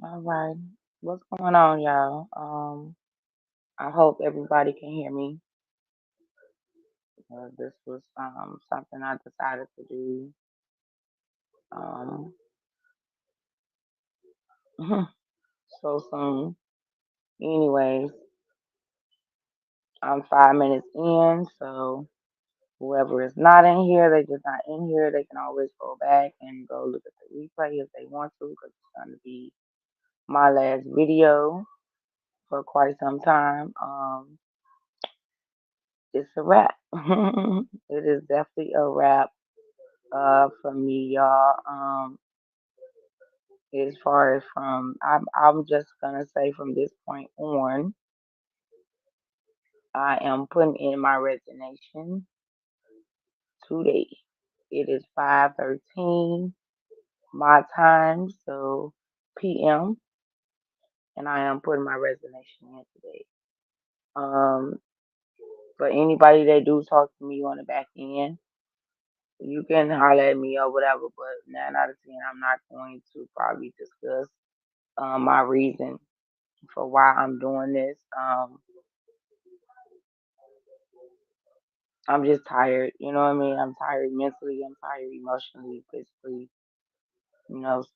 All right. What's going on, y'all? I hope everybody can hear me. This was something I decided to do um so soon. Anyways, I'm 5 minutes in, so whoever is not in here, they just not in here. They can always go back and go look at the replay if they want to, because it's going to be my last video for quite some time. It's a wrap. It is definitely a wrap for me, y'all. As far as I'm just gonna say from this point on, I am putting in my resignation today. It is 5:13 my time, so PM, and I am putting my resignation in today. Um, for anybody that do talk to me on the back end, you can holler at me or whatever, but 9 out of 10, I'm not going to probably discuss my reason for why I'm doing this. I'm just tired, you know what I mean? I'm tired mentally, I'm tired emotionally, physically,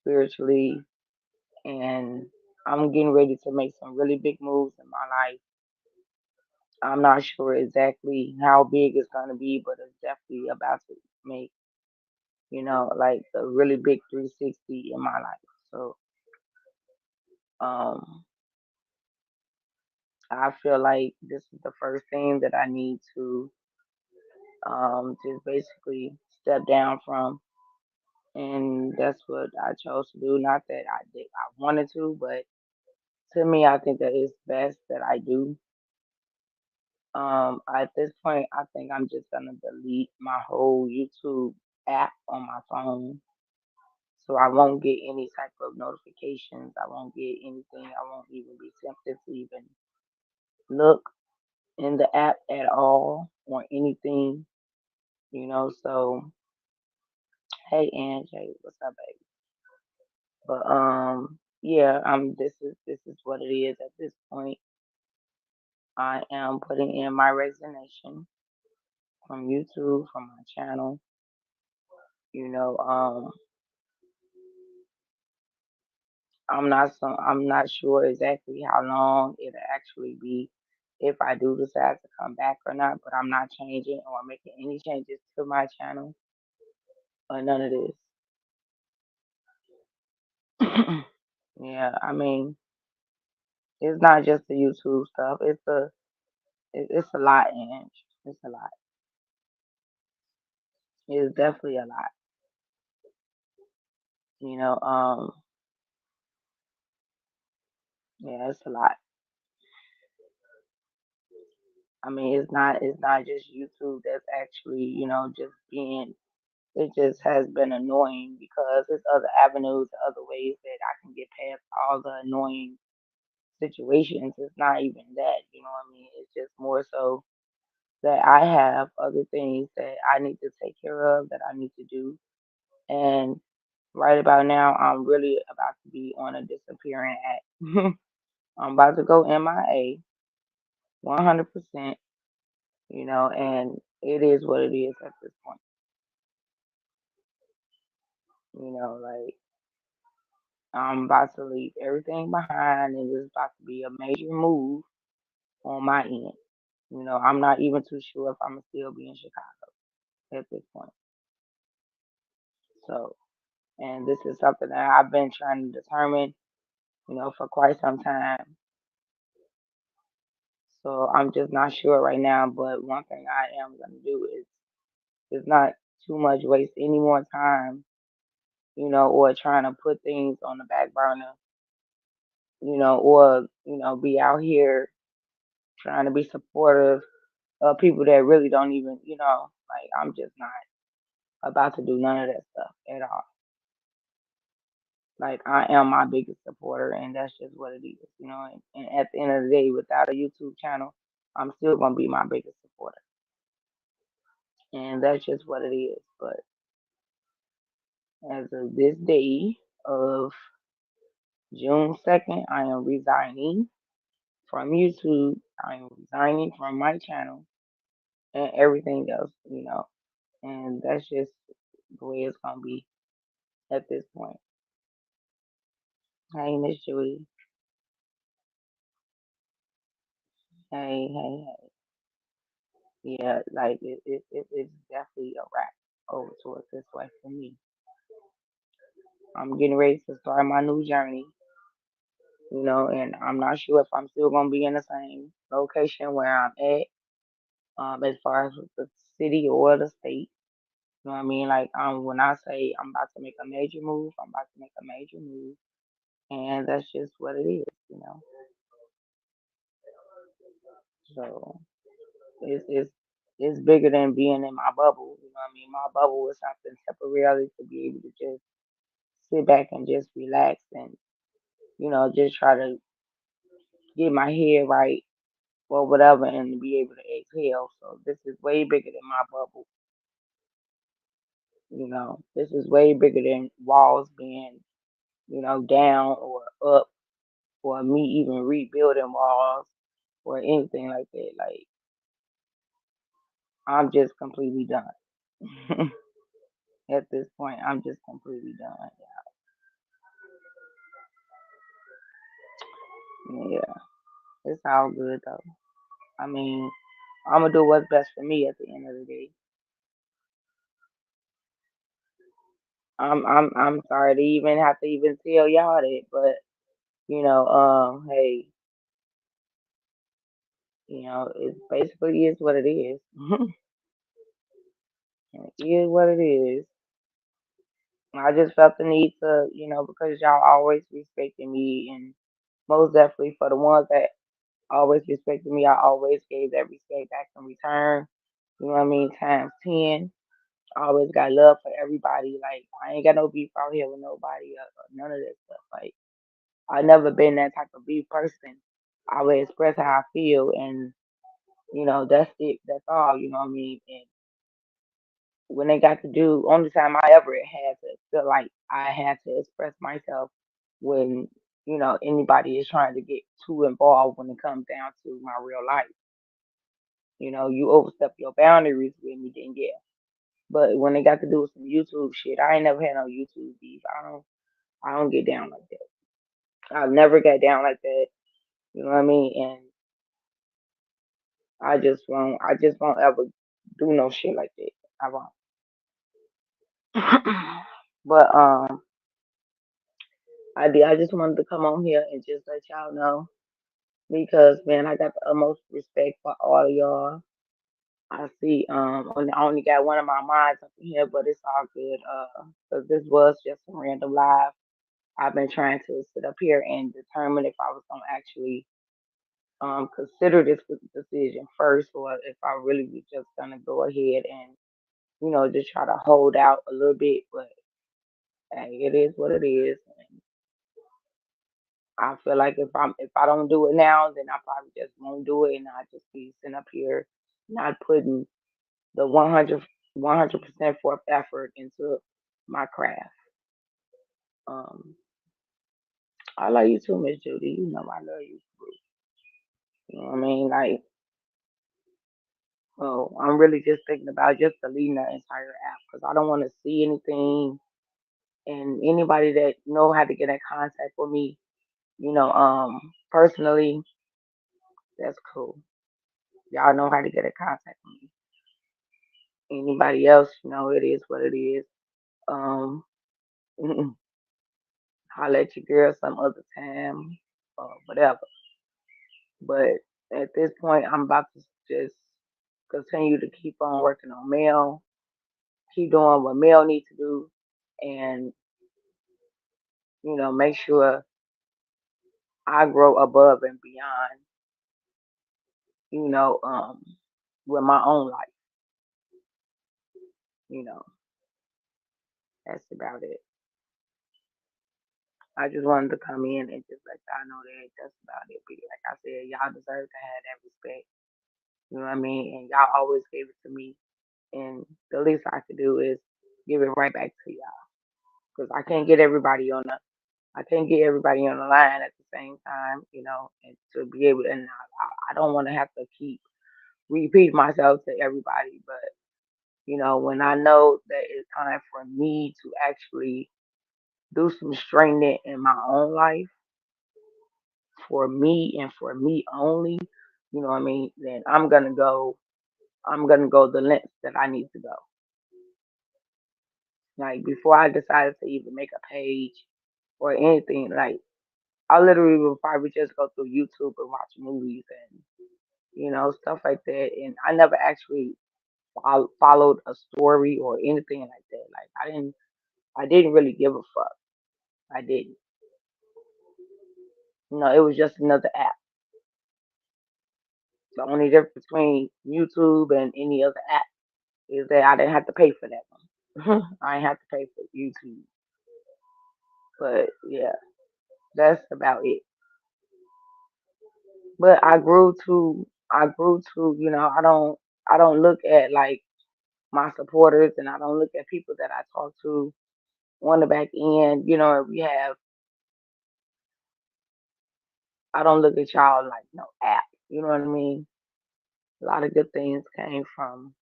spiritually, and I'm getting ready to make some really big moves in my life. I'm not sure exactly how big it's going to be, but it's definitely about to make, like a really big 360 in my life. So, um, I feel like this is the first thing that I need to just basically step down from, and that's what I chose to do. Not that I wanted to, but to me, I think that it's best that I do. At this point, I think I'm just gonna delete my whole YouTube app on my phone, so I won't get any type of notifications. I won't get anything. I won't even be tempted to even look in the app at all or anything. So hey, Ange, hey, what's up, baby? But yeah, this is what it is at this point. I am putting in my resignation from YouTube, from my channel. You know, I'm not sure exactly how long it'll actually be if I do decide to come back or not, but I'm not changing or making any changes to my channel or none of this. Yeah, I mean, it's not just the YouTube stuff. It's a lot, and it's a lot. It's definitely a lot. You know, yeah, it's a lot. I mean, it's not just YouTube that's actually, just being. It just has been annoying because there's other avenues, other ways that I can get past all the annoying situations. It's not even that, you know what I mean? It's just more so that I have other things that I need to take care of, that I need to do. And right about now, I'm really about to be on a disappearing act. I'm about to go MIA, 100%, and it is what it is at this point. Like I'm about to leave everything behind, and it's about to be a major move on my end. I'm not even too sure if I'm gonna still be in Chicago at this point. So, and this is something that I've been trying to determine, for quite some time. So I'm just not sure right now. But one thing I am gonna do is not too much waste any more time, or trying to put things on the back burner, or be out here trying to be supportive of people that really don't even, like I'm just not about to do none of that stuff at all. Like I am my biggest supporter, and that's just what it is. And at the end of the day, without a YouTube channel, I'm still gonna be my biggest supporter, and that's just what it is. But as of this day of June 2nd, I am resigning from YouTube. I am resigning from my channel and everything else. And that's just the way it's gonna be at this point. Hey, Miss Judy. Hey. Yeah, like it's definitely a wrap over towards this way for me. I'm getting ready to start my new journey, and I'm not sure if I'm still gonna be in the same location where I'm at, as far as with the city or the state. You know what I mean? Like, when I say I'm about to make a major move, I'm about to make a major move, and that's just what it is. So it's bigger than being in my bubble. You know what I mean? My bubble is something temporarily to be able to just sit back and just relax and just try to get my head right or whatever and be able to exhale. So this is way bigger than my bubble. This is way bigger than walls being down or up or me even rebuilding walls or anything like that. Like, I'm just completely done. At this point, I'm just completely done. Yeah, it's all good though. I mean, I'm gonna do what's best for me at the end of the day. I'm sorry to even have to even tell y'all that, but hey, it basically is what it is. It is what it is. I just felt the need to, because y'all always respected me, and most definitely for the ones that always respected me, I always gave that respect back in return. You know what I mean? Times 10. I always got love for everybody. Like, I ain't got no beef out here with nobody or none of that stuff. Like, I never been that type of beef person. I would express how I feel, and that's it. That's all. You know what I mean? And when they got to do, only time I ever had to feel like I had to express myself when anybody is trying to get too involved when it comes down to my real life. You overstep your boundaries with me, then yeah. But when they got to do with some YouTube shit, I ain't never had no YouTube beef. I don't get down like that. I've never got down like that. You know what I mean? And I just won't ever do no shit like that. I won't. But I just wanted to come on here and just let y'all know because man, I got the utmost respect for all of y'all. I see I only got one of my minds up in here, but it's all good. Cause this was just a random live. I've been trying to sit up here and determine if I was gonna actually consider this decision first, or if I really was just gonna go ahead and just try to hold out a little bit. But hey, it is what it is. And I feel like if I don't do it now, then I probably just won't do it, and I just be sitting up here not putting the 100% forth effort into my craft. Um, I love you too, Miss Judy. You know I love you. You know what I mean? Like, oh, I'm really just thinking about just deleting the entire app because I don't want to see anything. And anybody that know how to get in contact with me, personally, that's cool. Y'all know how to get in contact with me. Anybody else, it is what it is. Um, I'll let you girl some other time, whatever. But at this point, I'm about to just continue to keep on working on Mel, keep doing what Mel needs to do, and make sure I grow above and beyond, with my own life. You know, that's about it. I just wanted to come in and just let y'all know that that's about it. But like I said, y'all deserve to have that respect. You know what I mean? And y'all always gave it to me. And the least I could do is give it right back to y'all. Because I can't get everybody on I can't get everybody on the line at the same time, and to be able, and I don't want to have to keep repeating myself to everybody, but when I know that it's time for me to actually do some straightening in my own life for me and for me only, you know what I mean, then I'm gonna go the lengths that I need to go. Like before I decided to even make a page or anything, like I literally would probably just go through YouTube and watch movies and stuff like that. And I never actually followed a story or anything like that. Like I didn't really give a fuck. I didn't. It was just another app. The only difference between YouTube and any other app is that I didn't have to pay for that one. I didn't have to pay for YouTube. But yeah, that's about it. But I grew to, I don't look at like my supporters and I don't look at people that I talk to on the back end. I don't look at y'all like no app. You know what I mean? A lot of good things came from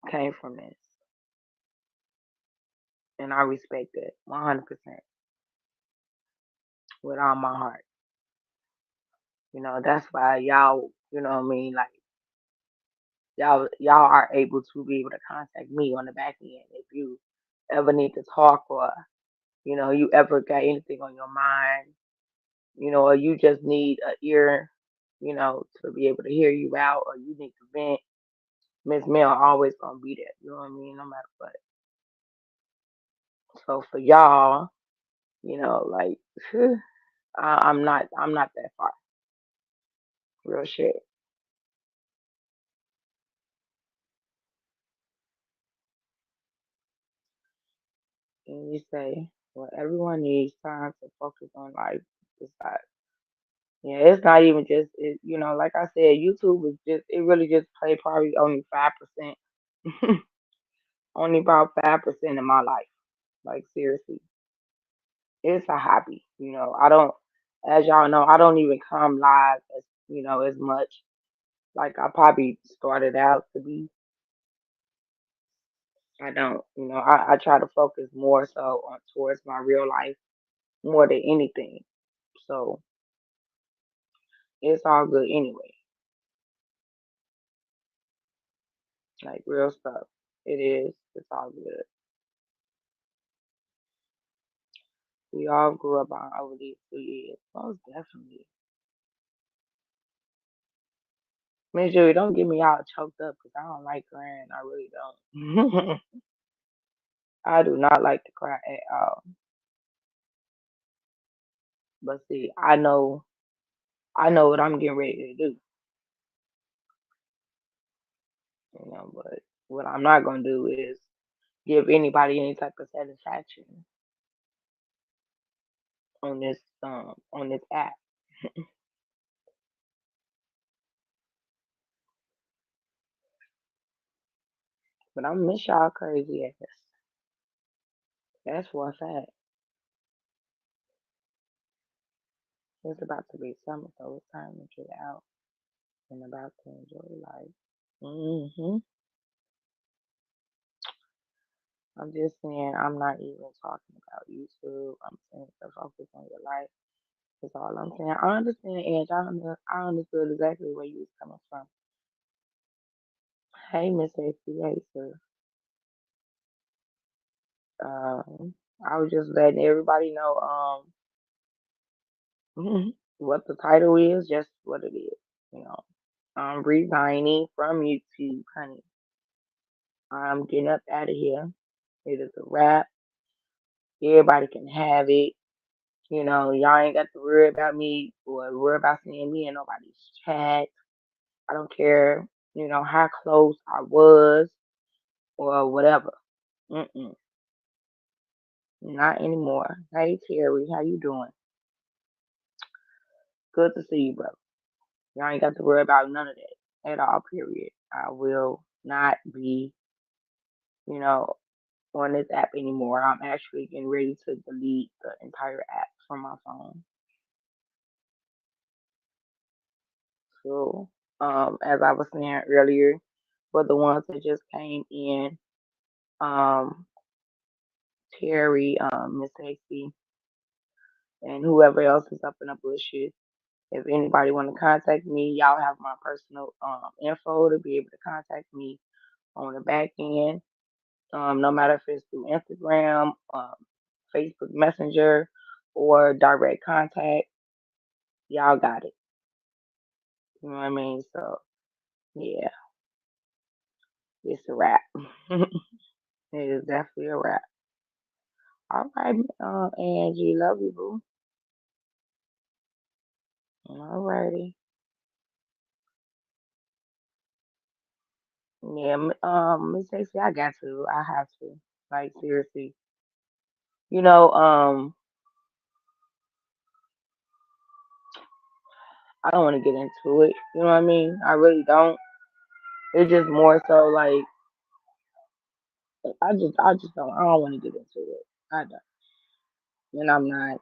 this, and I respect it 100% with all my heart. That's why y'all, what I mean, like y'all are able to be able to contact me on the back end if you ever need to talk or you ever got anything on your mind, or you just need a ear, to be able to hear you out, or you need to vent. Miss Mel always gonna be there. You know what I mean? No matter what. So for y'all, like I'm not that far. Real shit. And you say, well, everyone needs time to focus on life. Besides, yeah, it's not even just it. Like I said, YouTube is just it really just play probably only 5%, only about 5% of my life. Like seriously, it's a hobby. I don't, as y'all know, I don't even come live as much. Like I probably started out to be. I don't. I try to focus more so on towards my real life more than anything. So it's all good anyway. Like real stuff. It is. It's all good. We all grew up on over these 2 years. Most definitely. Make sure you don't get me all choked up because I don't like crying. I really don't. I do not like to cry at all. But see, I know what I'm getting ready to do. But what I'm not gonna do is give anybody any type of satisfaction on this app. But I'm miss y'all crazy ass. That's for a fact. It's about to be summer, so it's time to get out and about to enjoy life. I'm just saying, I'm not even talking about YouTube. I'm saying to focus on your life. That's all I'm saying. I understand, Edge. I understood exactly where you was coming from. Hey, Miss AC. Hey, sir. I was just letting everybody know what the title is, just what it is. You know, I'm resigning from YouTube, honey. I'm getting up out of here. It is a wrap. Everybody can have it. Y'all ain't got to worry about me or worry about seeing me in nobody's chat. I don't care, how close I was or whatever. Mm-mm, not anymore. Hey Terry, how you doing? Good to see you, bro. Y'all ain't got to worry about none of that at all. Period. I will not be, you know, on this app anymore. I'm actually getting ready to delete the entire app. from my phone. So, as I was saying earlier, for the ones that just came in, um, Terry, Miss Stacy, and whoever else is up in the bushes. If anybody want to contact me, y'all have my personal info to be able to contact me on the back end. No matter if it's through Instagram, Facebook Messenger, or direct contact, y'all got it. You know what I mean? So yeah, it's a wrap. It is definitely a wrap. All right, Angie, love you, boo. All righty. Yeah, Miss Stacey, I got to. I have to. Like seriously. You know, I don't want to get into it. You know what I mean? I really don't. It's just more so like I just don't. I don't want to get into it. I don't, and I'm not.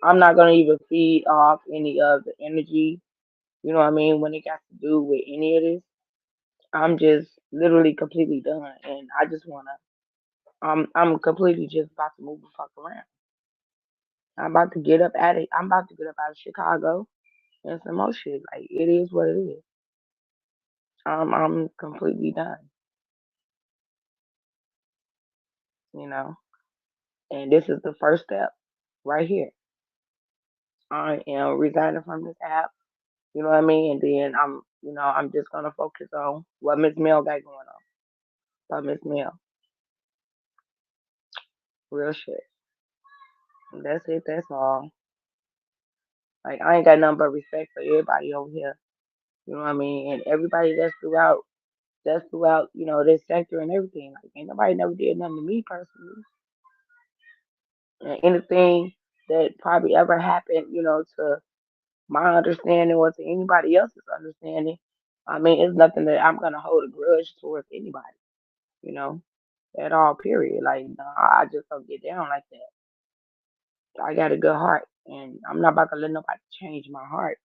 I'm not gonna even feed off any of the energy. You know what I mean? When it got to do with any of this, I'm just literally completely done, and I just wanna. I'm completely just about to move the fuck around. I'm about to get up at it. I'm about to get up out of Chicago and some more shit. Like it is what it is. I'm completely done. You know, and this is the first step right here. I am resigning from this app. You know what I mean? And then I'm just gonna focus on what Miss Mel got going on. But Miss Mel, real shit. That's it. That's all. Like I ain't got nothing but respect for everybody over here. You know what I mean? And everybody that's throughout, this sector and everything. Like ain't nobody never did nothing to me personally. And anything that probably ever happened, to my understanding or to anybody else's understanding, I mean, it's nothing that I'm gonna hold a grudge towards anybody, you know, at all. Period. Like, no, I just don't get down like that. I got a good heart, and I'm not about to let nobody change my heart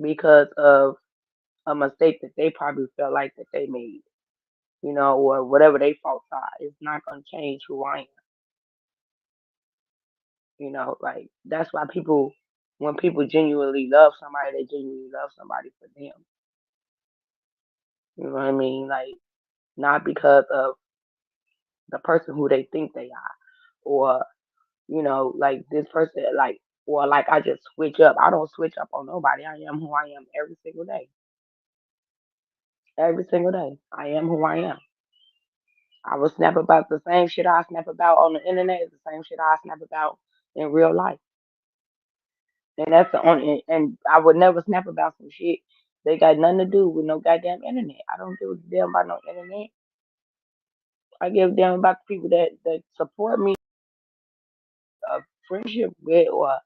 because of a mistake that they probably felt like that they made, or whatever they faults are. It's not gonna change who I am. Like that's why when people genuinely love somebody, they genuinely love somebody for them. You know what I mean? Like not because of the person who they think they are, or like this person, like, or like I just switch up. I don't switch up on nobody. I am who I am every single day. Every single day, I am who I am. I will snap about the same shit I snap about on the internet, is the same shit I snap about in real life. And that's the only, and I would never snap about some shit they got nothing to do with no goddamn internet. I don't give a damn about no internet. I give a damn about the people that support me, a friendship with, or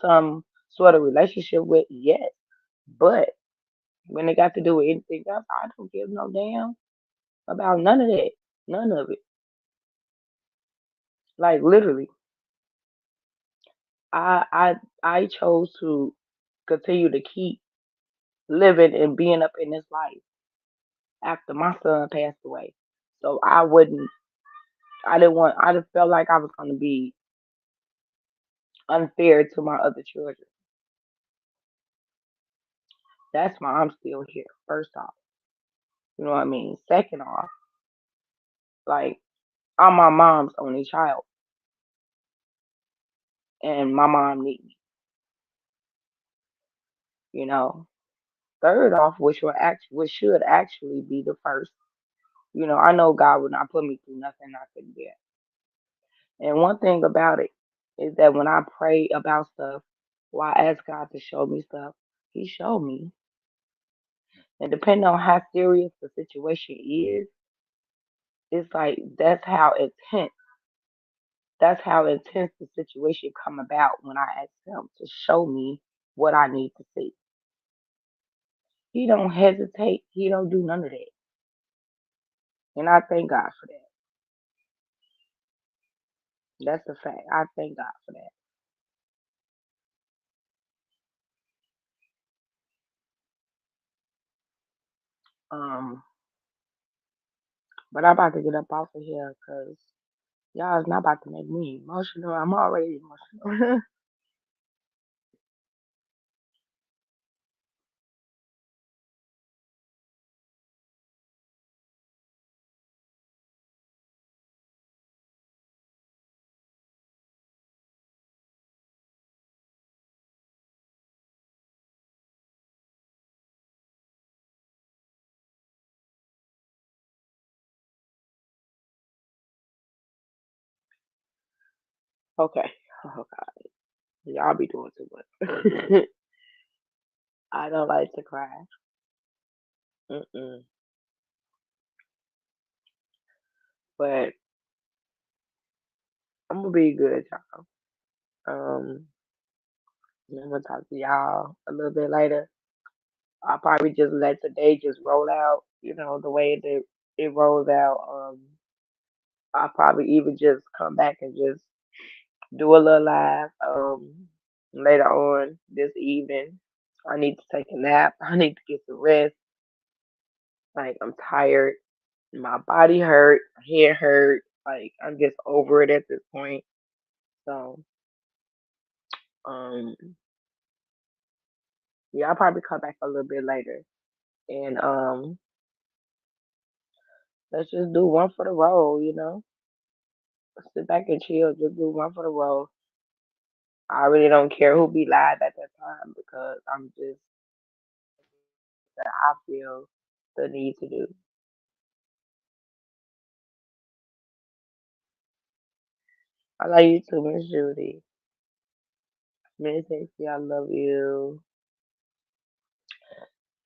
some sort of relationship with. Yes, but when it got to do with anything else, I don't give no damn about none of that. None of it. Like literally, I I I chose to continue to keep living and being up in this life after my son passed away. So I didn't want, I just felt like I was going to be unfair to my other children. That's why I'm still here, first off. You know what I mean? Second off, like, I'm my mom's only child, and my mom needs me, you know? Third off, which should actually be the first, I know God would not put me through nothing I couldn't bear. And one thing about it is that when I pray about stuff, or I ask God to show me stuff, He showed me. And depending on how serious the situation is, it's like that's how intense the situation come about when I ask Him to show me what I need to see. He don't hesitate. He don't do none of that. And I thank God for that. That's a fact. I thank God for that. Um, but I'm about to get up off of here because y'all is not about to make me emotional. I'm already emotional. Okay. Oh God, y'all be doing too much. I don't like to cry. Mm-mm. But I'm gonna be good, y'all. I'm gonna talk to y'all a little bit later. I'll probably just let today just roll out, the way that it rolls out. I'll probably even just come back and just do a little live later on this evening. I need to take a nap. I need to get some rest. Like I'm tired. My body hurt, my head hurt. Like I'm just over it at this point. So um yeah, I'll probably come back a little bit later. And let's just do one for the road. Sit back and chill, just do one for the road. I really don't care who be live at that time because I'm just that I feel the need to do. I love you too, Miss Judy. Miss Stacy, I love you.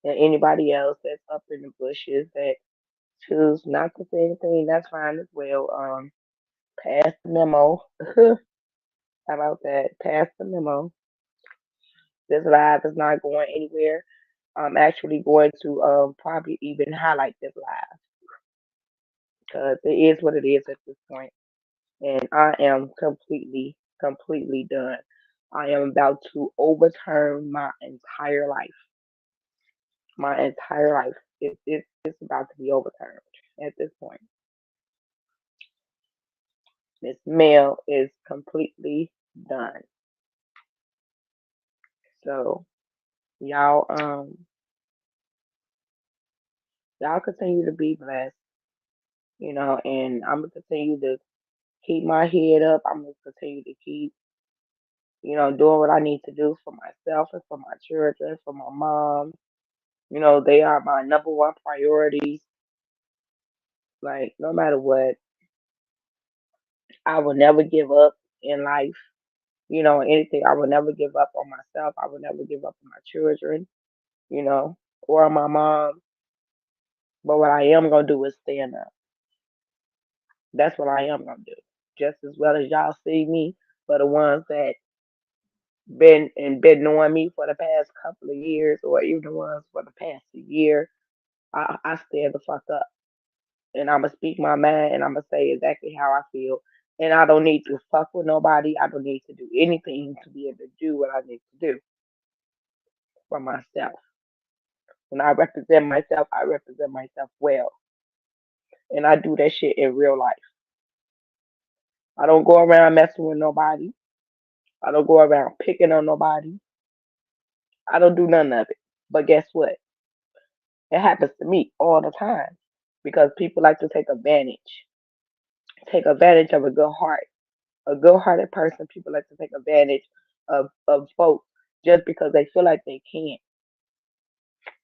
And anybody else that's up in the bushes that choose not to say anything, that's fine as well. Pass the memo. How about that? Pass the memo. This live is not going anywhere. I'm actually going to probably even highlight this live because it is what it is at this point. And I am completely, completely done. I am about to overturn my entire life. My entire life. It's about to be overturned at this point. This mail is completely done. So y'all continue to be blessed, and I'm gonna continue to keep my head up. I'm gonna continue to keep, doing what I need to do for myself and for my children, for my mom. They are my number one priorities. Like, no matter what, I will never give up in life. Anything. I will never give up on myself. I will never give up on my children, or on my mom. But what I am going to do is stand up. That's what I am going to do. Just as well as y'all see me, for the ones that been knowing me for the past couple of years, or even the ones for the past year, I stand the fuck up. And I'm gonna speak my mind and I'm gonna say exactly how I feel. And I don't need to fuck with nobody. I don't need to do anything to be able to do what I need to do for myself. When I represent myself, I represent myself well. And I do that shit in real life. I don't go around messing with nobody. I don't go around picking on nobody. I don't do none of it. But guess what? It happens to me all the time because people like to take advantage of a good heart. A good-hearted person, people like to take advantage of folks just because they feel like they can,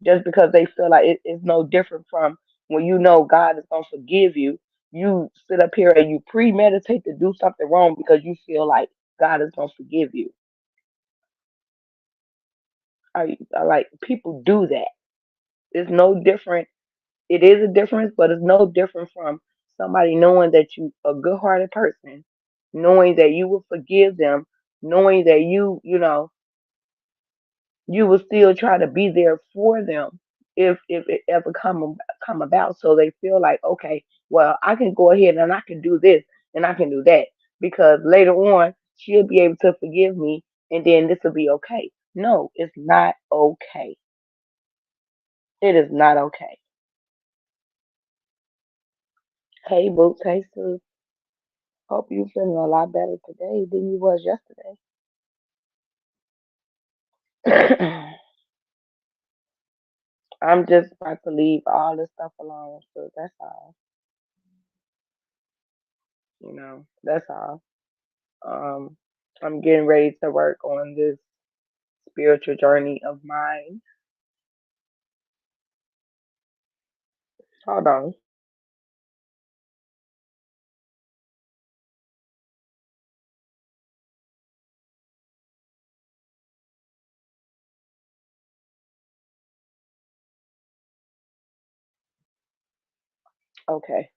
just because they feel like it's no different from when God is gonna forgive you. You sit up here and you premeditate to do something wrong because you feel like God is gonna forgive you. I like people do that. It's no different. It is a difference, but it's no different from somebody knowing that you a good-hearted person, knowing that you will forgive them, knowing that you will still try to be there for them if it ever come about. So they feel like, okay, well, I can go ahead and I can do this and I can do that. because later on she'll be able to forgive me and then this will be okay. No, it's not okay. It is not okay. Hey Boots, hey Sus. Hope you feeling a lot better today than you was yesterday. I'm just about to leave all this stuff alone, so that's all. That's all. Um, I'm getting ready to work on this spiritual journey of mine. Hold on. Okay.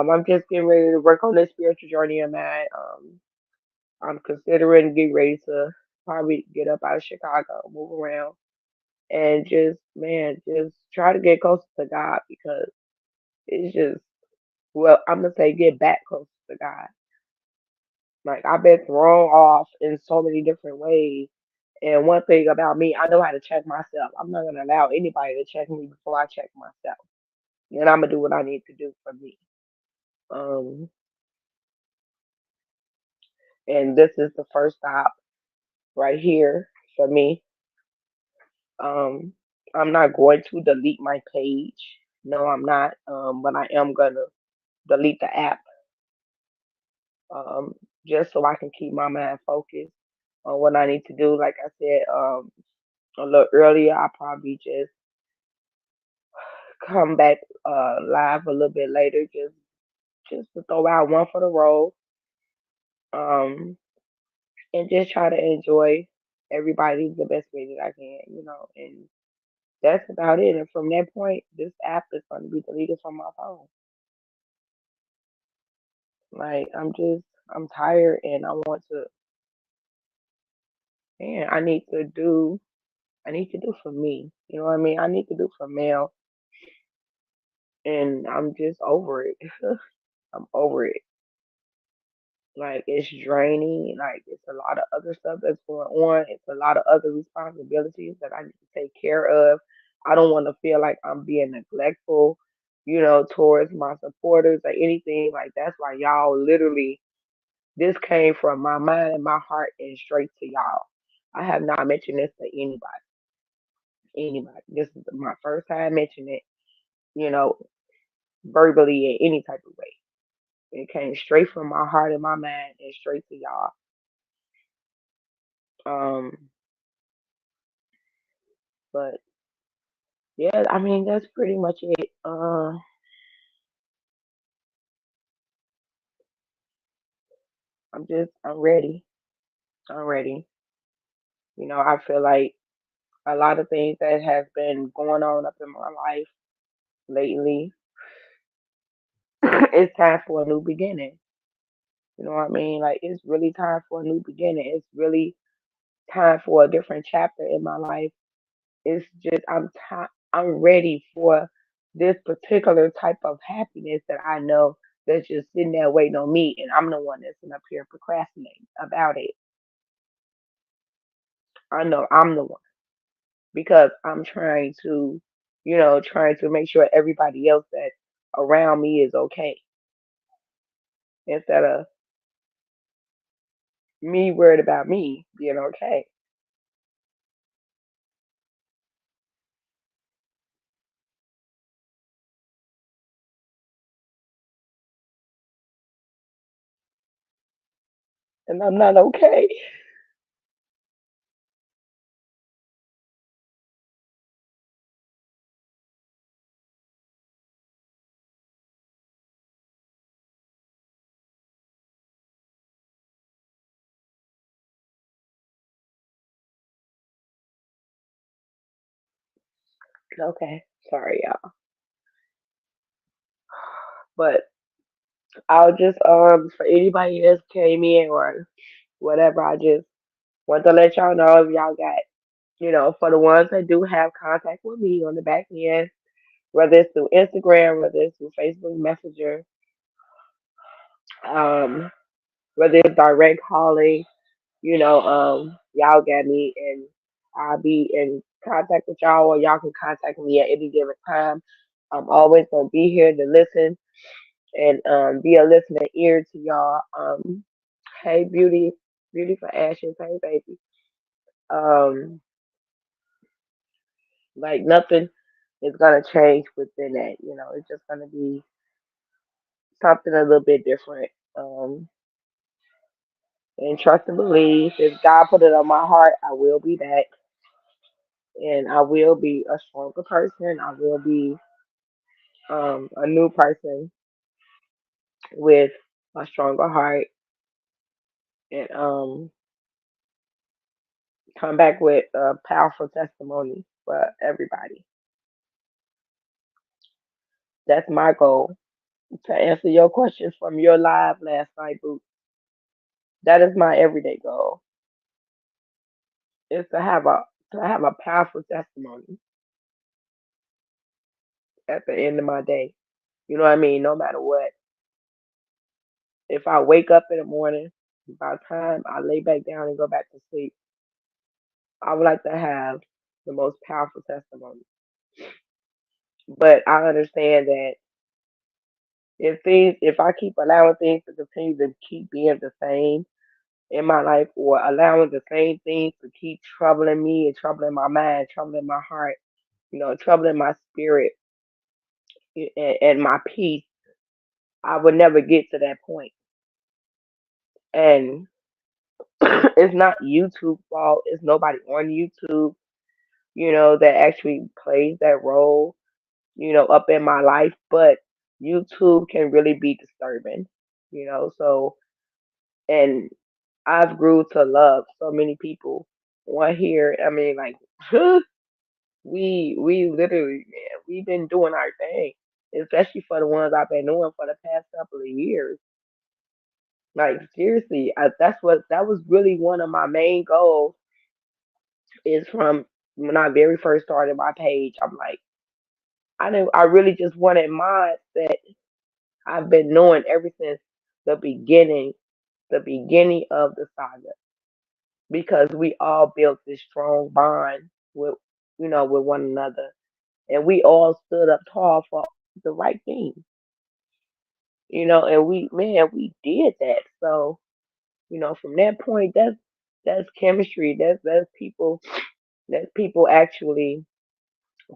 I'm just getting ready to work on this spiritual journey of mine. I'm considering getting ready to probably get up out of Chicago, move around, and just, man, just try to get closer to God because it's just, well, I'm gonna say get back closer to God. Like I've been thrown off in so many different ways. And one thing about me, I know how to check myself. I'm not gonna allow anybody to check me before I check myself. And I'm gonna do what I need to do for me. Um, and this is the first stop right here for me. Um, I'm not going to delete my page. No, I'm not. But I am gonna delete the app. Um, just so I can keep my mind focused on what I need to do. Like I said, a little earlier, I probably just come back live a little bit later, just to throw out one for the road, um, and just try to enjoy everybody the best way that I can. And that's about it. And from that point, this app is going to be deleted from my phone. Like I'm tired, and I want to, man, I need to do for me. You know what I mean? I need to do for Mel, and I'm just over it. I'm over it. Like it's draining. Like it's a lot of other stuff that's going on. It's a lot of other responsibilities that I need to take care of. I don't want to feel like I'm being neglectful, towards my supporters or anything. Like that's why y'all literally this came from my mind and my heart and straight to y'all. I have not mentioned this to anybody. Anybody. This is my first time mentioning it, you know, verbally in any type of way. It came straight from my heart and my mind and straight to y'all. Um, but yeah, I mean that's pretty much it. I'm ready. I'm ready. I feel like a lot of things that has been going on up in my life lately, it's time for a new beginning. You know what I mean? Like it's really time for a new beginning. It's really time for a different chapter in my life. It's just I'm ready for this particular type of happiness that I know that's just sitting there waiting on me, and I'm the one that's up here procrastinating about it. I know I'm the one because I'm trying to make sure everybody else that around me is okay instead of me worried about me being okay. And I'm not okay. Okay. Sorry, y'all. But I'll just for anybody that came in or whatever, I just want to let y'all know if y'all got, for the ones that do have contact with me on the back end, whether it's through Instagram, whether it's through Facebook Messenger, um, whether it's direct calling, y'all got me, and I'll be in contact with y'all, or y'all can contact me at any given time. I'm always gonna be here to listen and be a listening ear to y'all. Hey, beauty for ashes. Hey, baby. Um, like nothing is gonna change within that. It's just gonna be something a little bit different. And trust and believe. If God put it on my heart, I will be that, and I will be a stronger person. I will be a new person with a stronger heart, and come back with a powerful testimony for everybody. That's my goal. To answer your question from your live last night, Boo, that is my everyday goal. Is to have a powerful testimony at the end of my day. You know what I mean? No matter what. If I wake up in the morning, by the time I lay back down and go back to sleep, I would like to have the most powerful testimony. But I understand that if I keep allowing things to continue to keep being the same in my life, or allowing the same things to keep troubling me and troubling my mind, troubling my heart, troubling my spirit and my peace, I would never get to that point. And it's not YouTube fault. It's nobody on YouTube, that actually plays that role, up in my life. But YouTube can really be disturbing, So, and I've grew to love so many people on here. I mean, like, we literally, man, we've been doing our thing, especially for the ones I've been doing for the past couple of years. Like seriously, that was really one of my main goals. Is from when I very first started my page. I'm like, I really just wanted mine that I've been knowing ever since the beginning, the beginning of the saga, because we all built this strong bond with one another, and we all stood up tall for the right thing, and we did that. So, from that point, that's chemistry. That's people actually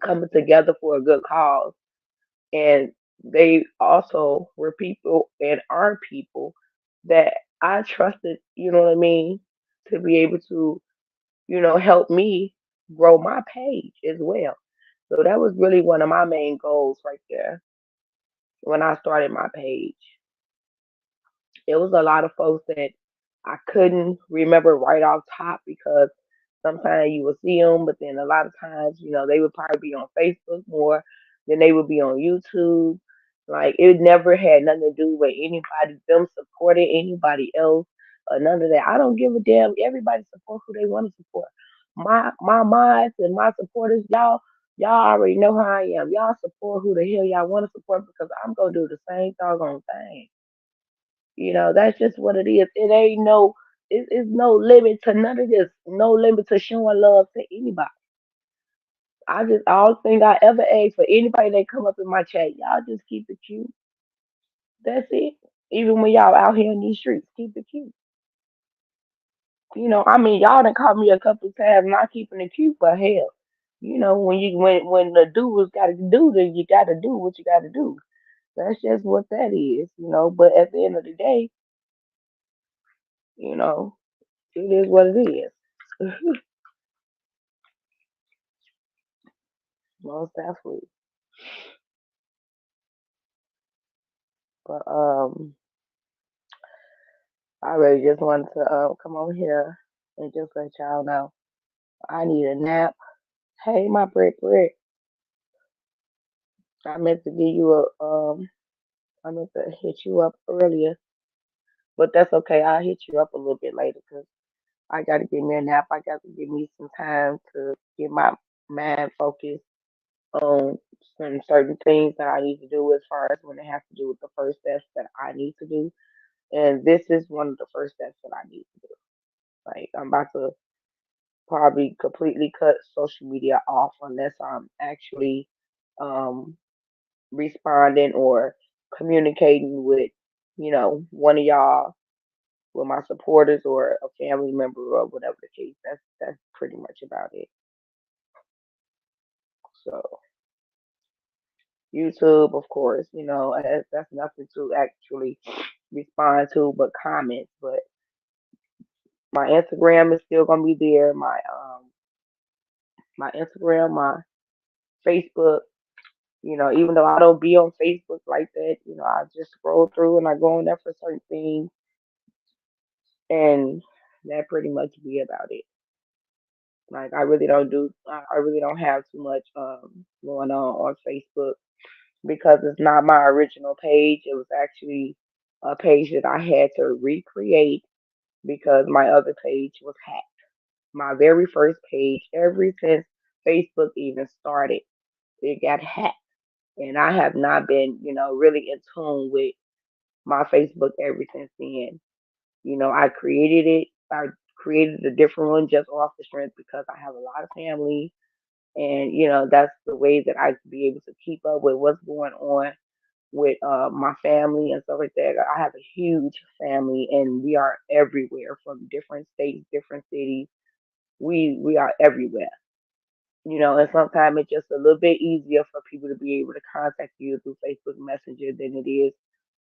coming together for a good cause. And they also were people and are people that I trusted, you know what I mean, to be able to, help me grow my page as well. So that was really one of my main goals right there when I started my page. It was a lot of folks that I couldn't remember right off top, because sometimes you would see them, but then a lot of times, they would probably be on Facebook more than they would be on YouTube. Like it never had nothing to do with anybody, them supporting anybody else or none of that. I don't give a damn. Everybody support who they want to support. My minds and my supporters, y'all already know how I am. Y'all support who the hell y'all want to support, because I'm gonna do the same doggone thing. That's just what it is. It ain't no, it's no limit to none of this. No limit to showing love to anybody. All thing I ever ask for anybody that come up in my chat, y'all just keep it cute. That's it. Even when y'all out here in these streets, keep it cute. I mean, y'all done caught me a couple of times not keeping it cute, but hell, when the dude's got to do, then you got to do what you got to do. That's just what that is. But at the end of the day, you know, it is what it is. Most definitely. But I really just wanted to come over here and just let y'all know I need a nap. Hey, my brick. I meant to give you I meant to hit you up earlier, but that's okay. I'll hit you up a little bit later because I got to give me a nap. I got to give me some time to get my mind focused on some certain things that I need to do as far as when it has to do with the first steps that I need to do. And this is one of the first steps that I need to do. Like I'm about to probably completely cut social media off unless I'm actually um responding or communicating with, one of y'all, with my supporters or a family member or whatever the case. That's pretty much about it. So YouTube, of course, that's nothing to actually respond to but comments. But my Instagram is still gonna be there. My Instagram, my Facebook. Even though I don't be on Facebook like that, I just scroll through and I go on there for certain things, and that pretty much be about it. Like I really don't have too much going on Facebook because it's not my original page. It was actually a page that I had to recreate because my other page was hacked. My very first page, ever since Facebook even started, it got hacked. And I have not been, really in tune with my Facebook ever since then. I created it. I created a different one just off the strength because I have a lot of family, and that's the way that I could be able to keep up with what's going on with my family and stuff like that. I have a huge family, and we are everywhere from different states, different cities. We are everywhere. And sometimes it's just a little bit easier for people to be able to contact you through Facebook Messenger than it is,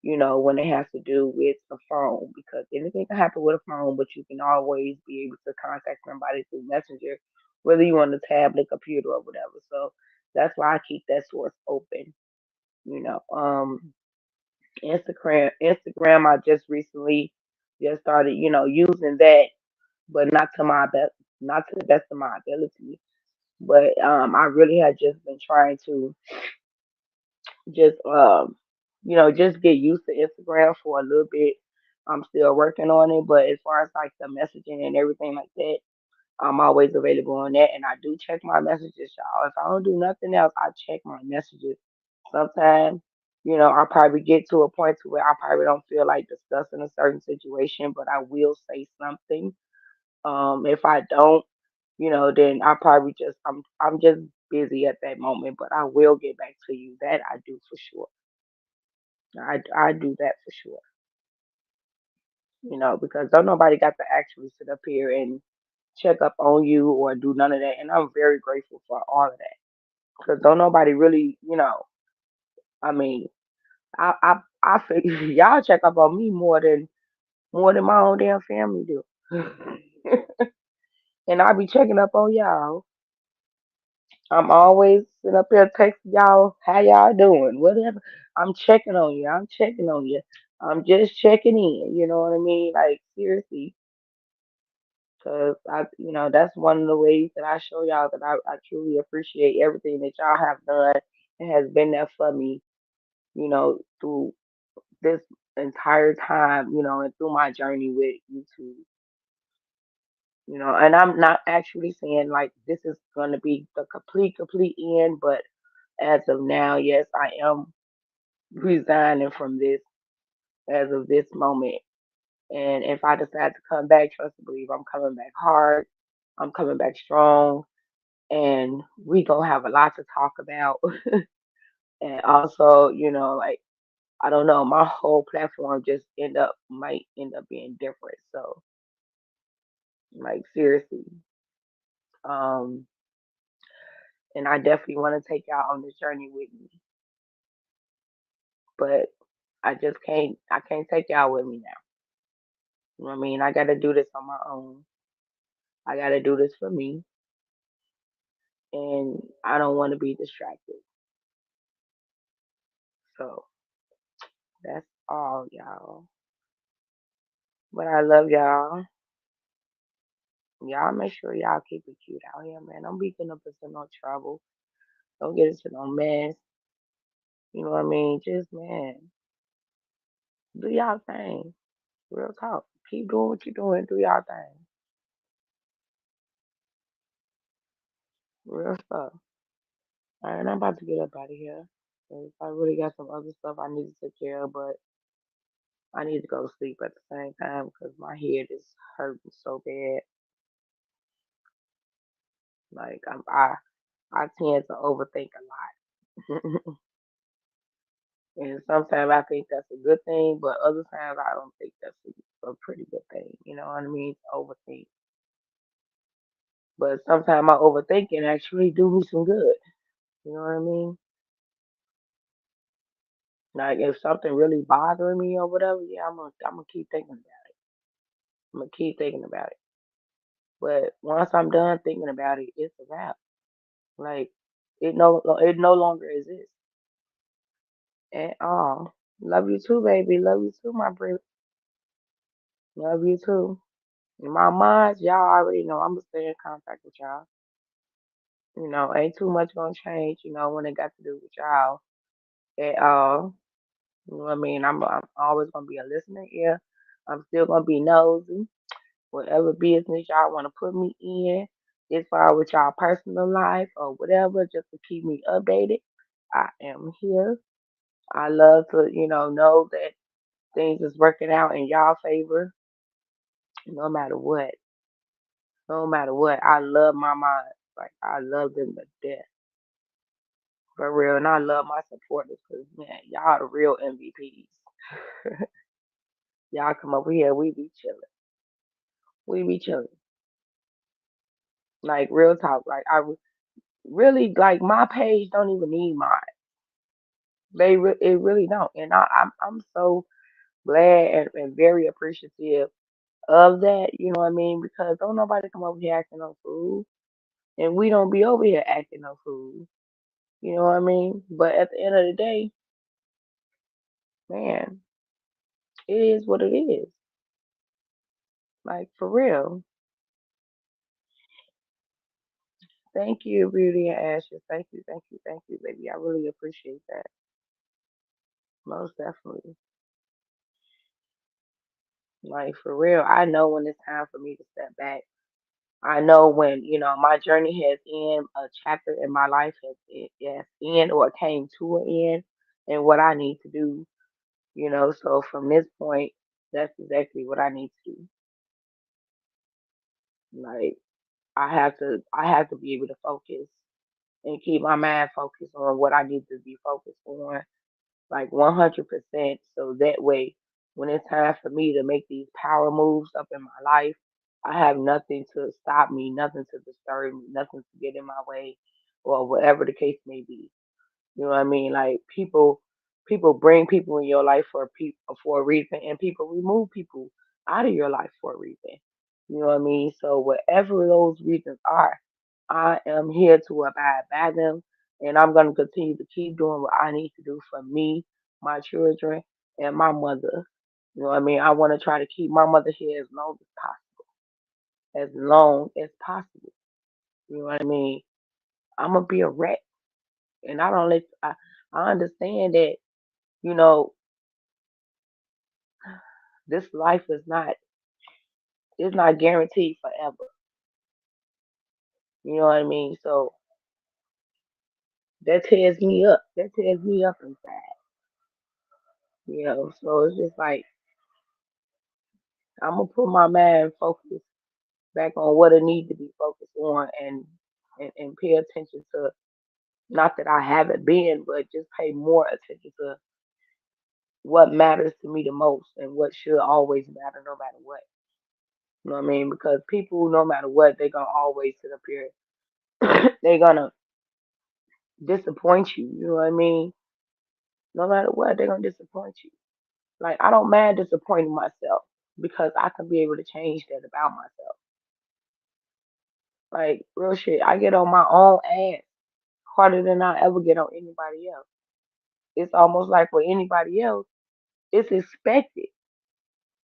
when it has to do with a phone, because anything can happen with a phone, but you can always be able to contact somebody through Messenger, whether you on the tablet, computer, or whatever. So that's why I keep that source open. You know, um, Instagram, I just recently just started, using that, but not to the best of my ability. But I really had just been trying to just just get used to Instagram for a little bit. I'm still working on it, but as far as like the messaging and everything like that, I'm always available on that, and I do check my messages, y'all. If I don't do nothing else, I check my messages. Sometimes, I'll probably get to a point to where I probably don't feel like discussing a certain situation, but I will say something. If I don't, then I probably I'm just busy at that moment, but I will get back to you. That I do for sure. I do that for sure. Because don't nobody got to actually sit up here and check up on you or do none of that, and I'm very grateful for all of that. Because don't nobody really, I mean, I figure y'all check up on me more than my own damn family do. And I be checking up on y'all. I'm always sitting up here texting y'all, how y'all doing? Whatever. I'm checking on you. I'm checking on you. I'm just checking in. You know what I mean? Like seriously, because that's one of the ways that I show y'all that I truly appreciate everything that y'all have done and has been there for me. Through this entire time. And through my journey with YouTube. And I'm not actually saying like this is going to be the complete end, but as of now, yes, I am resigning from this as of this moment. And if I decide to come back, trust and believe I'm coming back hard. I'm coming back strong, and we gonna have a lot to talk about. And also, like I don't know, my whole platform just might end up being different. So, like seriously, um, and I definitely want to take y'all on this journey with me, but I can't take y'all with me now. You know what I mean? I got to do this on my own. I got to do this for me, and I don't want to be distracted. So that's all, y'all. But I love y'all. Y'all make sure y'all keep it cute out here, man. Don't be getting up into no trouble. Don't get into no mess. You know what I mean? Just, man, do y'all thing. Real talk. Keep doing what you're doing. Do y'all thing. Real stuff. All right, I'm about to get up out of here. 'Cause I really got some other stuff I need to take care of, but I need to go to sleep at the same time because my head is hurting so bad. Like I tend to overthink a lot. And sometimes I think that's a good thing, but other times I don't think that's a pretty good thing. You know what I mean? To overthink. But sometimes my overthinking actually do me some good. You know what I mean? Like if something really bothering me or whatever, yeah, I'm gonna keep thinking about it. I'm gonna keep thinking about it. But once I'm done thinking about it, it's a wrap. Like it no longer exists at all. Love you too, baby. Love you too, my baby. Love you too. In my mind, y'all already know I'm gonna stay in contact with y'all. Ain't too much gonna change, when it got to do with y'all at all. You know what I mean? I'm always gonna be a listener here. I'm still gonna be nosy. Whatever business y'all wanna put me in, as far with y'all personal life or whatever, just to keep me updated. I am here. I love to, know that things is working out in y'all favor, no matter what. No matter what. I love my mind. Like I love them to death. For real. And I love my supporters because man, y'all the real MVPs. Y'all come over here, we be chilling. We be chilling. Like real talk. Like really like my page don't even need mine. It really don't. And I'm so glad and very appreciative of that, you know what I mean? Because don't nobody come over here acting no fool. And we don't be over here acting no fool. You know what I mean? But at the end of the day, man, it is what it is. Like for real. Thank you, Beauty and Ashes. Thank you, baby. I really appreciate that. Most definitely. Like for real. I know when it's time for me to step back. I know when, my journey has end, a chapter in my life has end or came to an end and what I need to do. So from this point, that's exactly what I need to do. Like I have to be able to focus and keep my mind focused on what I need to be focused on, like 100%. So that way, when it's time for me to make these power moves up in my life, I have nothing to stop me, nothing to disturb me, nothing to get in my way, or whatever the case may be. You know what I mean? Like people bring people in your life for a reason, and people remove people out of your life for a reason. You know what I mean? So whatever those reasons are, I am here to abide by them, and I'm gonna continue to keep doing what I need to do for me, my children, and my mother. You know what I mean? I want to try to keep my mother here as long as possible. You know what I mean? I'm gonna be a wreck, and I don't let. I understand that you know, this life is not guaranteed forever. You know what I mean? So that tears me up. That tears me up inside. So it's just like I'm gonna put my mind focus back on what it needs to be focused on and pay attention to not that I haven't been, but just pay more attention to what matters to me the most and what should always matter no matter what. You know what I mean? Because people, no matter what, they're gonna always sit up here. They're gonna disappoint you. You know what I mean? No matter what, they're gonna disappoint you. Like I don't mind disappointing myself because I can be able to change that about myself. Like real shit, I get on my own ass harder than I ever get on anybody else. It's almost like with anybody else, it's expected.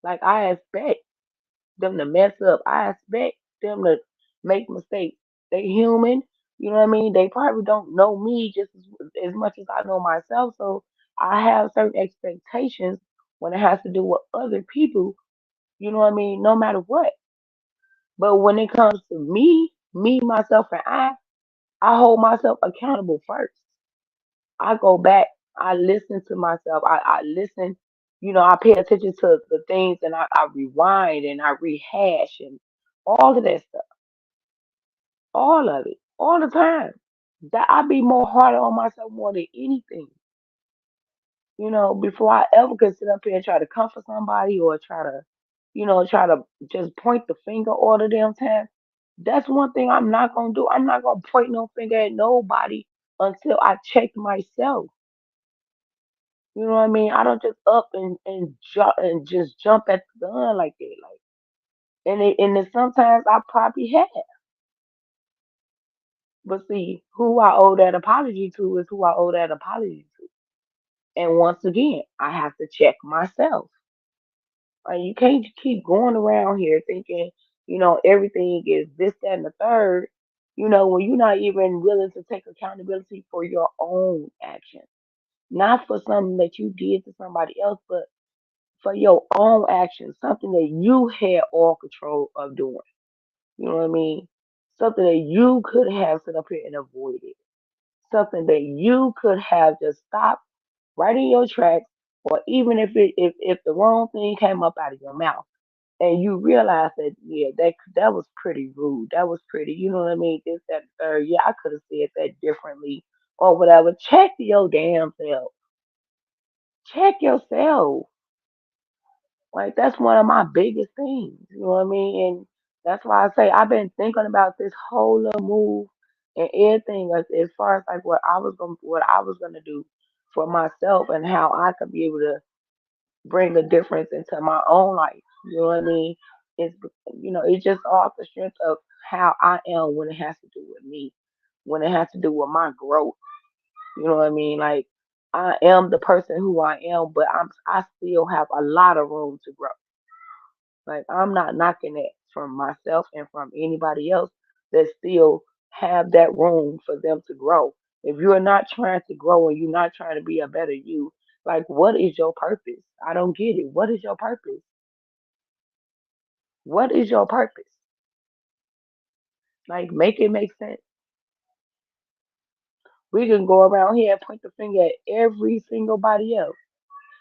Like I expect them to mess up. I expect them to make mistakes. They human, you know what I mean? They probably don't know me just as much as I know myself. So I have certain expectations when it has to do with other people, you know what I mean, no matter what. But when it comes to me, myself, and I hold myself accountable first. I go back, I listen to myself, I listen I pay attention to the things and I rewind and I rehash and all of that stuff, all of it, all the time. That I be more harder on myself more than anything. Before I ever could sit up here and try to comfort somebody or try to just point the finger all the damn time. That's one thing I'm not gonna do. I'm not gonna point no finger at nobody until I check myself. You know what I mean? I don't just up and jump and just jump at the gun like that. Like, and then sometimes I probably have, but see, who I owe that apology to is who I owe that apology to. And once again, I have to check myself. You can't keep going around here thinking, everything is this, that, and the third. When you're not even willing to take accountability for your own actions, not for something that you did to somebody else, but for your own actions, something that you had all control of doing. You know what I mean? Something that you could have set up here and avoided. Something that you could have just stopped right in your tracks, or even if the wrong thing came up out of your mouth and you realize that, yeah, that was pretty rude. That was pretty, you know what I mean? This, that, the third. Yeah, I could have said that differently or whatever. Check your damn self. Check yourself. Like that's one of my biggest things. You know what I mean? And that's why I say I've been thinking about this whole little move and everything as far as like what I was gonna do for myself and how I could be able to bring a difference into my own life. You know what I mean? It's it's just off the strength of how I am when it has to do with me, when it has to do with my growth. You know what I mean? Like I am the person who I am, but I still have a lot of room to grow. Like I'm not knocking that from myself and from anybody else that still have that room for them to grow. If you're not trying to grow and you're not trying to be a better you, like what is your purpose? I don't get it. What is your purpose? What is your purpose? Like make it make sense. We can go around here and point the finger at every single body else.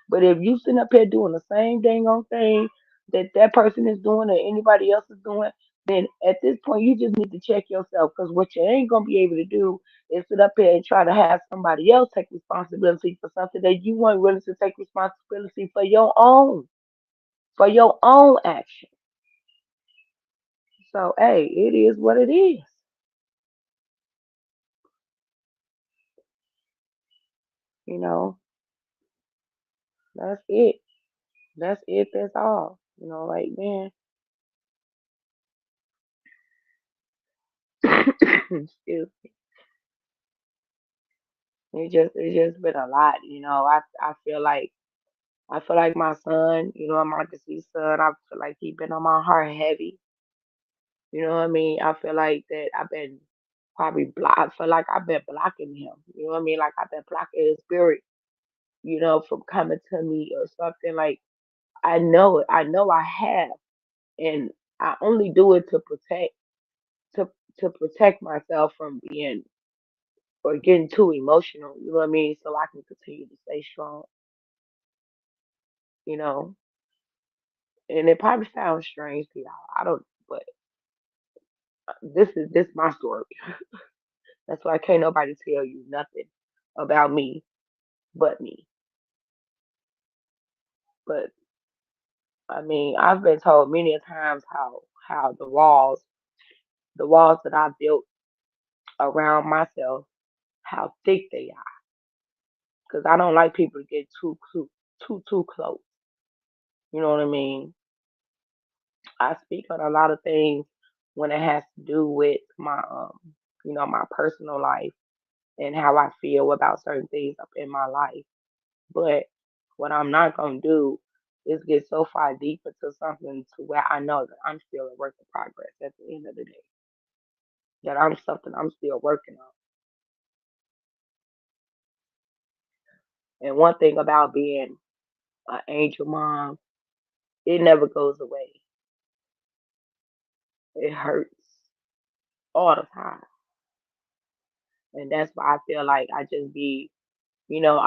But if you sitting up here doing the same dang on thing that person is doing or anybody else is doing, then at this point you just need to check yourself because what you ain't gonna be able to do is sit up here and try to have somebody else take responsibility for something that you weren't willing to take responsibility for your own action. So hey, it is what it is. You know, that's it. That's it. That's all. Like man, excuse me. It's just been a lot. I feel like my son, my deceased son, I feel like he been on my heart heavy. You know what I mean? I feel like that I've been probably block. I feel like I've been blocking him. You know what I mean? Like I've been blocking his spirit, from coming to me or something. Like I know it. I know I have, and I only do it to to protect myself from being or getting too emotional. You know what I mean? So I can continue to stay strong. You know, and it probably sounds strange to y'all. I don't, but this my story. That's why can't nobody tell you nothing about me but me. But I mean, I've been told many a times how the walls that I built around myself, how thick they are. Because I don't like people to get too close. You know what I mean? I speak on a lot of things when it has to do with my personal life and how I feel about certain things up in my life. But what I'm not gonna do is get so far deep into something to where I know that I'm still a work in progress at the end of the day. That I'm something I'm still working on. And one thing about being an angel mom, it never goes away. It hurts all the time. And that's why I feel like I just be, you know,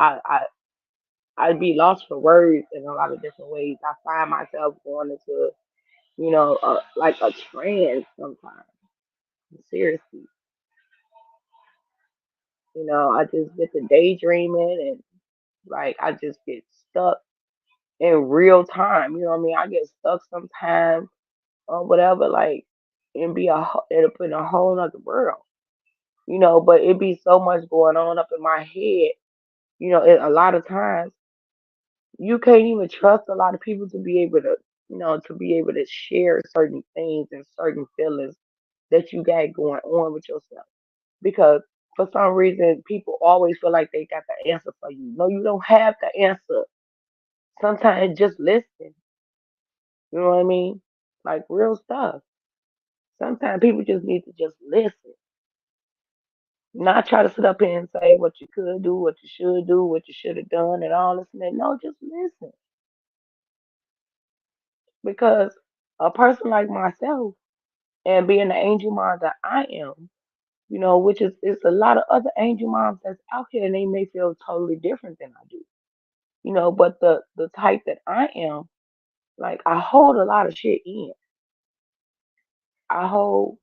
I'd be lost for words in a lot of different ways. I find myself going into, like a trance sometimes. Seriously, I just get to daydreaming and like I just get stuck in real time. You know what I mean? I get stuck sometimes or whatever, like, and it'll put in a whole nother world. But it be so much going on up in my head. A lot of times you can't even trust a lot of people to be able to, share certain things and certain feelings that you got going on with yourself. Because for some reason, people always feel like they got the answer for you. No, you don't have the answer. Sometimes just listen. You know what I mean? Like real stuff. Sometimes people just need to just listen. Not try to sit up here and say what you could do, what you should do, what you should have done, and all this and that. No, just listen. Because a person like myself, and being the angel mom that I am, which is it's a lot of other angel moms that's out here, and they may feel totally different than I do. But the type that I am, like I hold a lot of shit in. I hold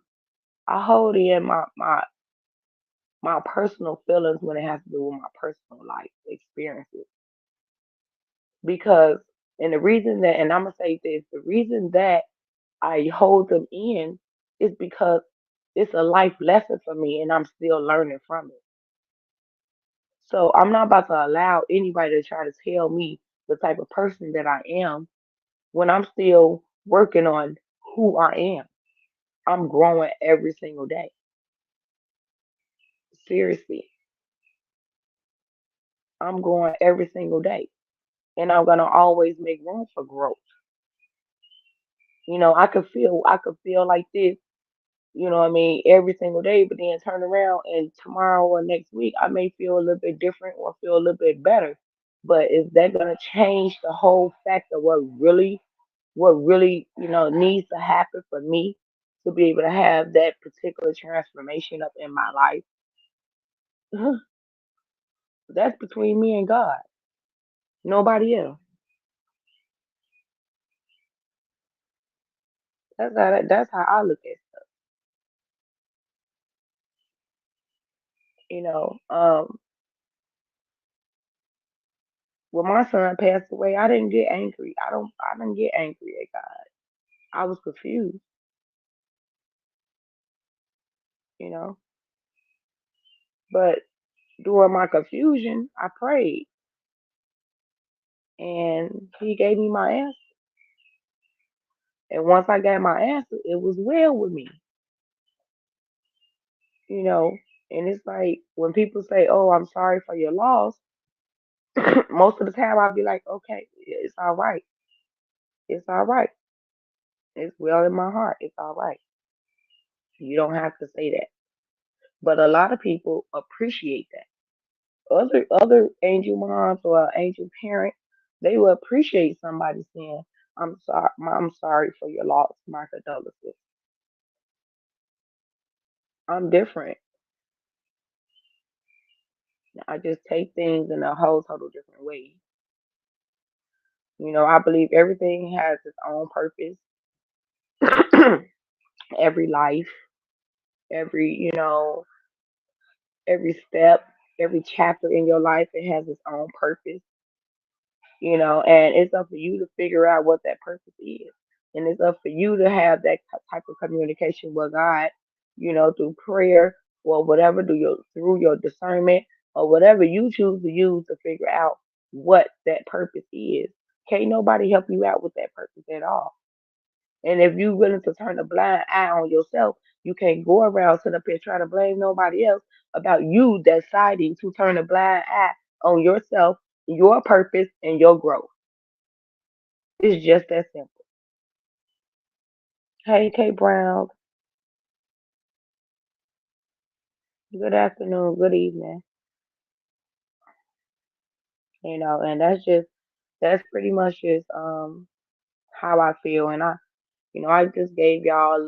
I hold in my personal feelings when it has to do with my personal life experiences. Because and the reason that and I'm gonna say this, the reason that I hold them in is because it's a life lesson for me and I'm still learning from it. So I'm not about to allow anybody to try to tell me the type of person that I am when I'm still working on who I am. I'm growing every single day. Seriously, I'm growing every single day. And I'm gonna always make room for growth. I could feel like this, what I mean, every single day, but then turn around and tomorrow or next week I may feel a little bit different or feel a little bit better. But is that gonna change the whole fact of what really, needs to happen for me to be able to have that particular transformation up in my life? That's between me and God. Nobody else. That's how I look at it. You know. When my son passed away, I didn't get angry. I didn't get angry at God. I was confused, you know. But during my confusion, I prayed and he gave me my answer. And once I got my answer, it was well with me, you know. And it's like when people say, "Oh, I'm sorry for your loss," most of the time I'll be like, "Okay, it's all right. It's all right. It's well in my heart. It's all right." You don't have to say that. But a lot of people appreciate that. Other angel moms or angel parent, they will appreciate somebody saying, I'm sorry for your loss, my condolences. I'm different. I just take things in a whole total different way. I believe everything has its own purpose. Every life, every, every step, every chapter in your life, it has its own purpose. And it's up for you to figure out what that purpose is. And it's up for you to have that type of communication with God, through prayer or whatever, through your discernment or whatever you choose to use to figure out what that purpose is. Can't nobody help you out with that purpose at all. And if you're willing to turn a blind eye on yourself, you can't go around sitting up here trying to blame nobody else about you deciding to turn a blind eye on yourself, your purpose, and your growth. It's just that simple. Hey, K Brown. Good afternoon. Good evening. And that's pretty much just how I feel. And I just gave y'all a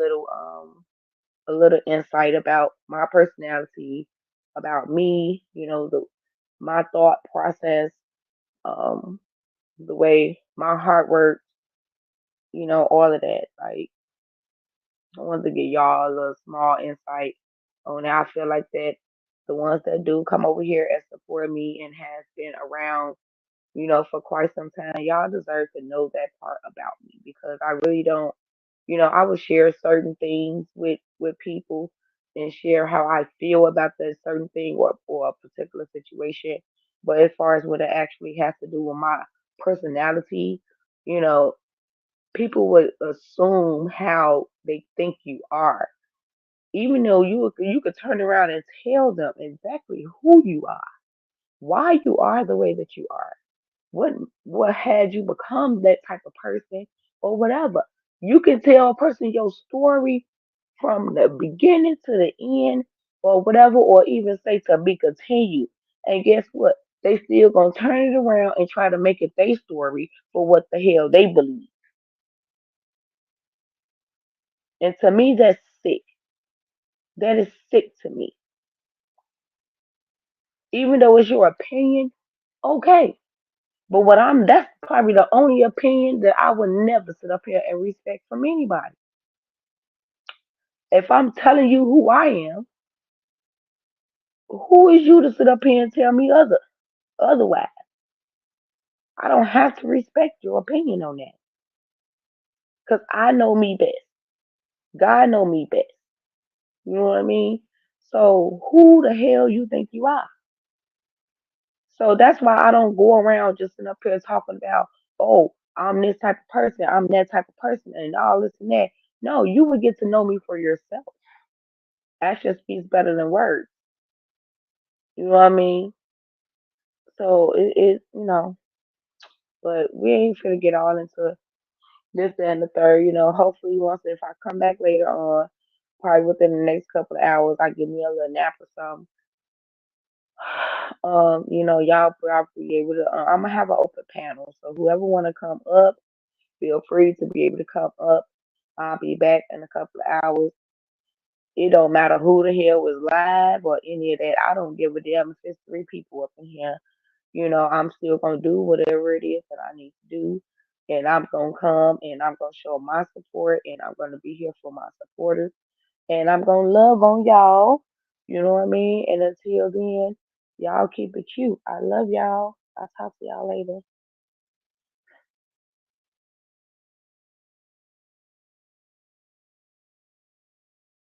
little insight about my personality, about me. The my thought process. um, the way my heart works, all of that. Like, I wanted to give y'all a little small insight on how I feel like that the ones that do come over here and support me and has been around, for quite some time, y'all deserve to know that part about me because I really don't, I would share certain things with people and share how I feel about that certain thing or a particular situation. But as far as what it actually has to do with my personality, you know, people would assume how they think you are, even though you could turn around and tell them exactly who you are, why you are the way that you are, what what had you become that type of person, or whatever. You can tell a person your story from the beginning to the end, or whatever, or even say to be continued. And guess what? They still gonna turn it around and try to make it their story for what the hell they believe. And to me, that's sick. That is sick to me. Even though it's your opinion, okay. But that's probably the only opinion that I would never sit up here and respect from anybody. If I'm telling you who I am, who is you to sit up here and tell me otherwise? I don't have to respect your opinion on that because I know me best. God know me best. You know what I mean? So who the hell you think you are? So that's why I don't go around just sitting up here talking about, oh, I'm this type of person, I'm that type of person, and all this and that. No, you would get to know me for yourself. Action speaks better than words. You know what I mean? So but we ain't finna get all into this, that, and the third. Hopefully, once if I come back later on, probably within the next couple of hours, I give me a little nap or something. Y'all probably be able to. I'm gonna have an open panel, so whoever wanna come up, feel free to be able to come up. I'll be back in a couple of hours. It don't matter who the hell was live or any of that. I don't give a damn if it's three people up in here. I'm still gonna do whatever it is that I need to do. And I'm gonna come and I'm gonna show my support and I'm gonna be here for my supporters. And I'm gonna love on y'all. You know what I mean? And until then, y'all keep it cute. I love y'all. I'll talk to y'all later.